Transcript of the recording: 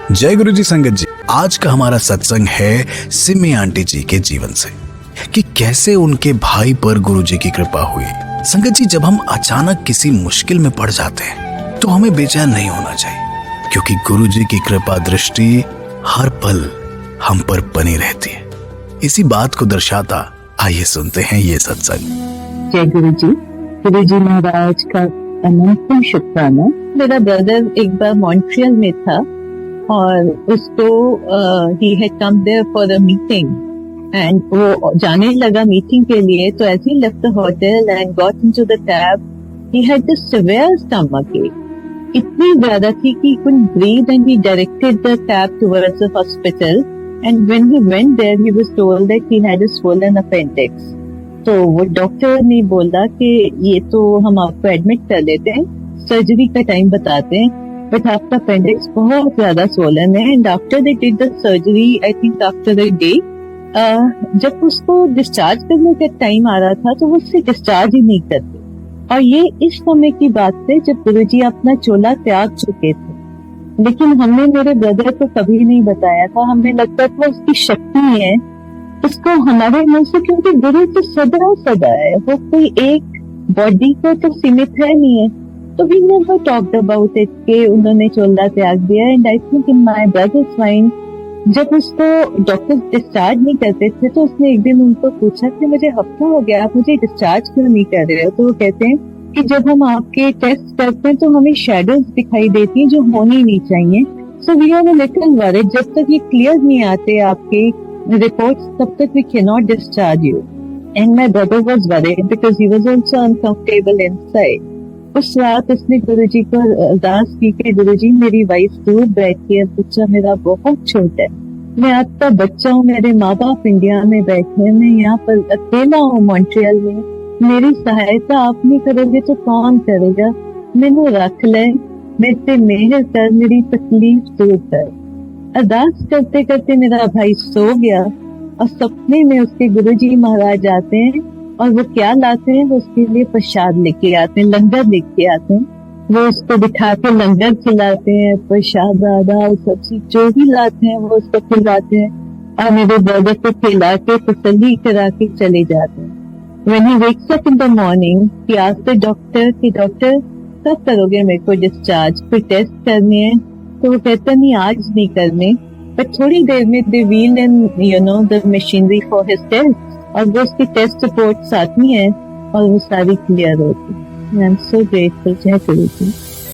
जय गुरु जी संगत जी। आज का हमारा सत्संग है सिमी आंटी जी के जीवन से कि कैसे उनके भाई पर गुरु जी की कृपा हुई। संगत जी, जब हम अचानक किसी मुश्किल में पड़ जाते हैं तो हमें बेचैन नहीं होना चाहिए, क्योंकि गुरु जी की कृपा दृष्टि हर पल हम पर बनी रहती है। इसी बात को दर्शाता आइए सुनते हैं ये सत्संग। जय गुरु जी महाराज का अनंत शुक्राना। मेरा ब्रदर एक बार मॉन्ट्रियल में था और उसको ही had come there for a meeting and वो जाने लगा मीटिंग के लिए, तो as he left the hotel and got into the cab he had this severe stomach ache. इतनी ज्यादा थी कि he couldn't breathe and he directed the cab towards the hospital and when he went there he was told that he had a swollen appendix। तो वो doctor ने बोला कि ये तो हम आपको एडमिट कर लेते हैं, सर्जरी का टाइम बताते हैं, बट आपका अपेंडिक्स बहुत ज्यादा स्वोलन है। And after they did the surgery, I think after a day, जब उसको डिस्चार्ज करने का टाइम आ रहा था तो वो उससे डिस्चार्ज ही नहीं करते। और ये इस समय की बात है जब गुरुजी अपना चोला त्याग चुके थे। लेकिन हमने मेरे ब्रदर को कभी नहीं बताया था, हमें लगता था उसकी शक्ति है उसको हमारे मुंह से, क्योंकि गुरु तो सदा है, वो कोई एक बॉडी को तो सीमित है नहीं है। तो we never talked about it कि उन्होंने चोला त्याग दिया। And I think in my brother's mind जब उसको डॉक्टर डिस्चार्ज नहीं करते थे तो उसने एक दिन उनको पूछा कि मुझे हफ्ता हो गया, आप मुझे डिस्चार्ज क्यों नहीं कर रहे हो? तो वो कहते हैं कि जब हम आपके टेस्ट करते हैं तो हमें शेडोज दिखाई देती हैं जो होनी नहीं चाहिए। So we are a little worried, जब तक ये क्लियर नहीं आते आपके रिपोर्ट्स तब तक we can not discharge you. And my brother was worried because he was also uncomfortable inside. उस रात उसने गुरुजी को अरदास की कि गुरुजी मेरी वाइफ दूर बैठी है, बच्चा मेरा बहुत छोटा है, मैं आपका बच्चा हूँ, मेरे माँ बाप इंडिया में बैठे हैं, मैं यहाँ पर अकेला हूँ मॉन्ट्रियल में, मेरी सहायता आप नहीं करोगे तो कौन करेगा? मैंने रख ले, मेरे से मेहर कर, मेरी तकलीफ दूर कर। अरदास करते करते मेरा भाई सो गया और सपने में उसके गुरुजी महाराज आते हैं और वो क्या लाते हैं, वो उसके लिए प्रसाद लेके आते हैं, लंगर लेके आते हैं। वो उसको बिठा के लंगर खिलाते हैं, प्रसाद दाल सब्जी जो भी लाते हैं वो उसको खिलाते हैं और मेरे ब्रदर को खिला के तसल्ली करा के चले जाते हैं। When he wakes up in the morning, he asks the doctor कि डॉक्टर कब करोगे मेरे को डिस्चार्ज, कोई टेस्ट करने हैं? तो वो कहता नहीं आज नहीं करने, पर थोड़ी देर में the wheel in the machinery for his test, और वो उसकी टेस्ट रिपोर्ट आती है और वो सारी क्लियर होती है। I am so grateful. जय गुरु जी।